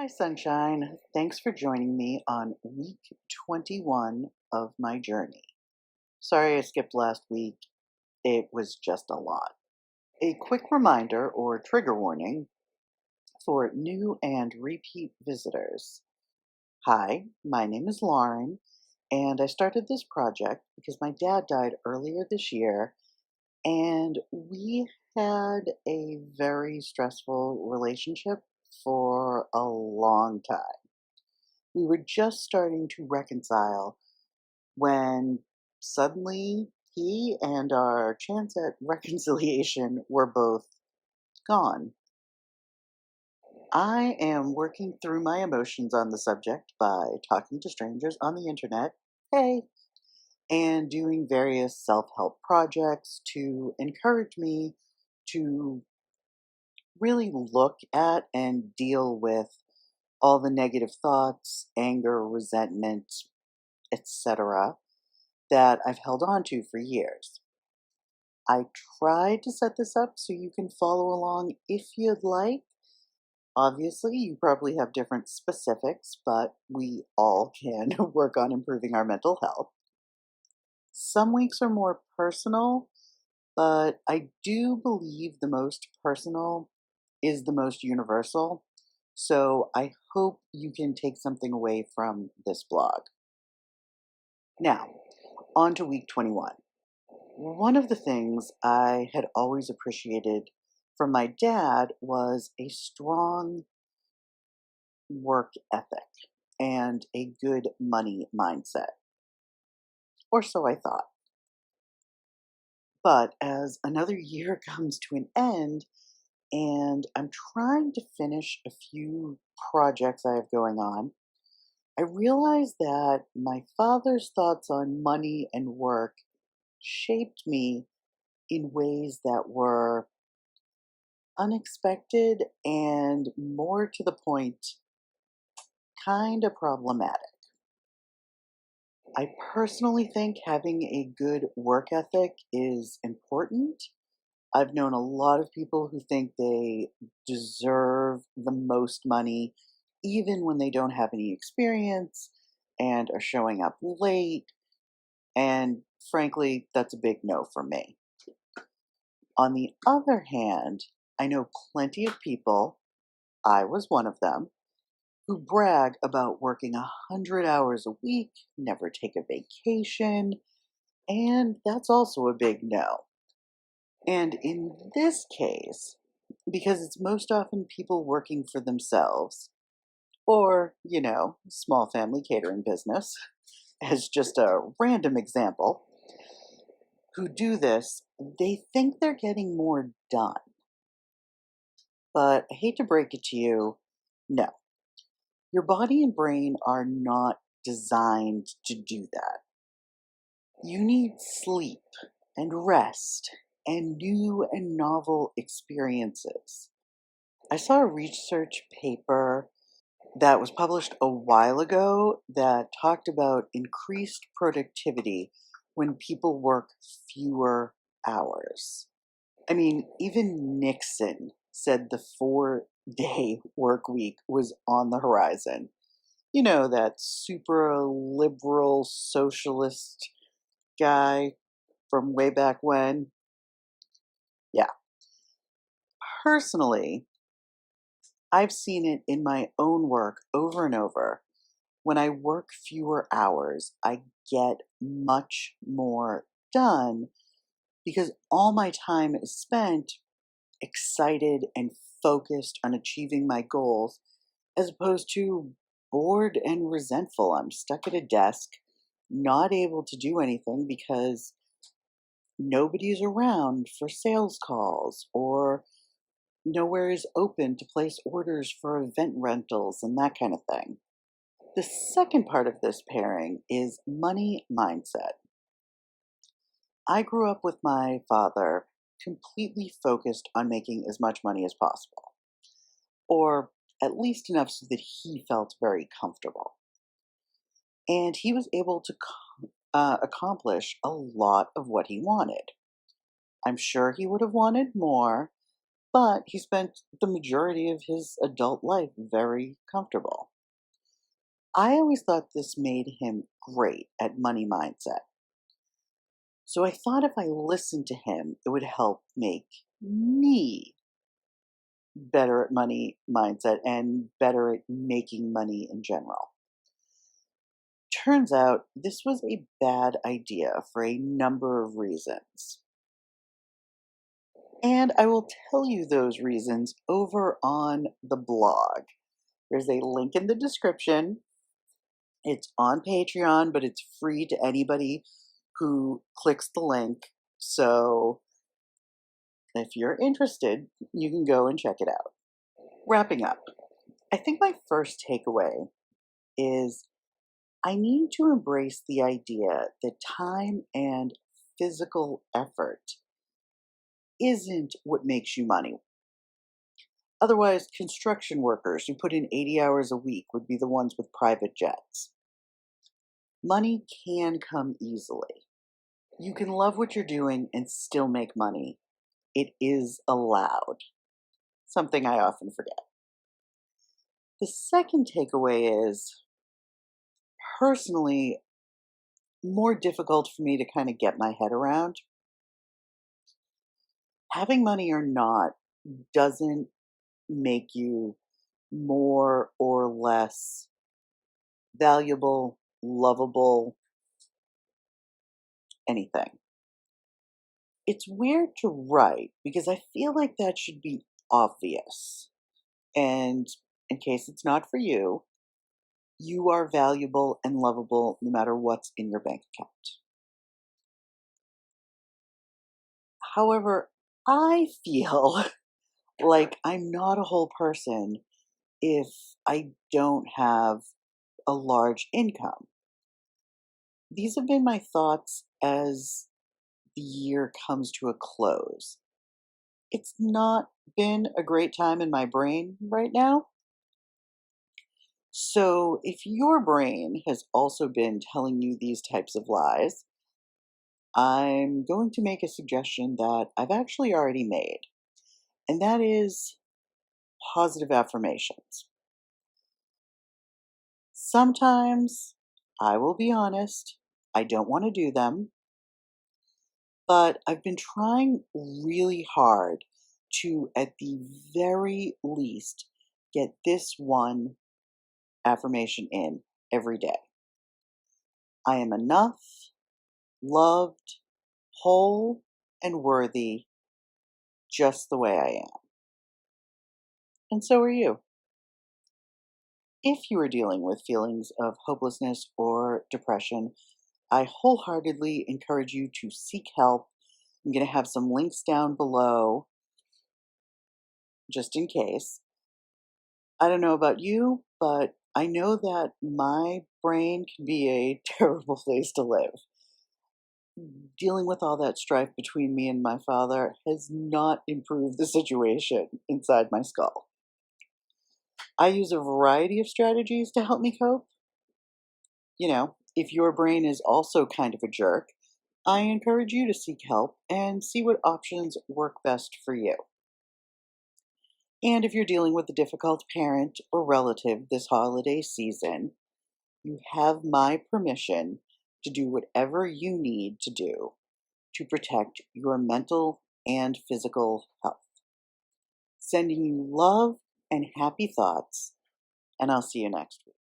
Hi, Sunshine. Thanks for joining me on week 21 of my journey. Sorry I skipped last week. It was just a lot. A quick reminder or trigger warning for new and repeat visitors. Hi, my name is Lauren, and I started this project because my dad died earlier this year, and we had a very stressful relationship for a long time. We were just starting to reconcile when suddenly he and our chance at reconciliation were both gone. I am working through my emotions on the subject by talking to strangers on the internet, hey, and doing various self help projects to encourage me to really look at and deal with all the negative thoughts, anger, resentment, etc., that I've held on to for years. I tried to set this up so you can follow along if you'd like. Obviously, you probably have different specifics, but we all can work on improving our mental health. Some weeks are more personal, but I do believe the most personal is the most universal. So I hope you can take something away from this blog. Now, on to week 21. One of the things I had always appreciated from my dad was a strong work ethic and a good money mindset, or so I thought. But as another year comes to an end, and I'm trying to finish a few projects I have going on, I realize that my father's thoughts on money and work shaped me in ways that were unexpected and, more to the point, kind of problematic. I personally think having a good work ethic is important. I've known a lot of people who think they deserve the most money, even when they don't have any experience and are showing up late. And frankly, that's a big no for me. On the other hand, I know plenty of people, I was one of them, who brag about working 100 hours a week, never take a vacation, and that's also a big no. And in this case, because it's most often people working for themselves, or, small family catering business, as just a random example, who do this, they think they're getting more done. But I hate to break it to you, no. Your body and brain are not designed to do that. You need sleep and rest and new and novel experiences. I saw a research paper that was published a while ago that talked about increased productivity when people work fewer hours. I mean, even Nixon said the 4-day work week was on the horizon. You know, that super liberal socialist guy from way back when? Yeah. Personally, I've seen it in my own work over and over. When I work fewer hours, I get much more done because all my time is spent excited and focused on achieving my goals, as opposed to bored and resentful. I'm stuck at a desk, not able to do anything because nobody's around for sales calls or nowhere is open to place orders for event rentals and that kind of thing. The second part of this pairing is money mindset. I grew up with my father completely focused on making as much money as possible, or at least enough so that he felt very comfortable. And he was able to accomplish a lot of what he wanted. I'm sure he would have wanted more, but he spent the majority of his adult life very comfortable. I always thought this made him great at money mindset. So I thought if I listened to him, it would help make me better at money mindset and better at making money in general. Turns out this was a bad idea for a number of reasons. And I will tell you those reasons over on the blog. There's a link in the description. It's on Patreon, but it's free to anybody who clicks the link. So if you're interested, you can go and check it out. Wrapping up, I think my first takeaway is I need to embrace the idea that time and physical effort isn't what makes you money. Otherwise, construction workers who put in 80 hours a week would be the ones with private jets. Money can come easily. You can love what you're doing and still make money. It is allowed. Something I often forget. The second takeaway is, personally, more difficult for me to kind of get my head around. Having money or not doesn't make you more or less valuable, lovable, anything. It's weird to write because I feel like that should be obvious. And in case it's not for you, you are valuable and lovable no matter what's in your bank account. However, I feel like I'm not a whole person if I don't have a large income. These have been my thoughts as the year comes to a close. It's not been a great time in my brain right now. So, if your brain has also been telling you these types of lies, I'm going to make a suggestion that I've actually already made, and that is positive affirmations. Sometimes, I will be honest, I don't want to do them, but I've been trying really hard to, at the very least, get this one affirmation in every day. I am enough, loved, whole, and worthy just the way I am. And so are you. If you are dealing with feelings of hopelessness or depression, I wholeheartedly encourage you to seek help. I'm going to have some links down below just in case. I don't know about you, but I know that my brain can be a terrible place to live. Dealing with all that strife between me and my father has not improved the situation inside my skull. I use a variety of strategies to help me cope. If your brain is also kind of a jerk, I encourage you to seek help and see what options work best for you. And if you're dealing with a difficult parent or relative this holiday season, you have my permission to do whatever you need to do to protect your mental and physical health. Sending you love and happy thoughts, and I'll see you next week.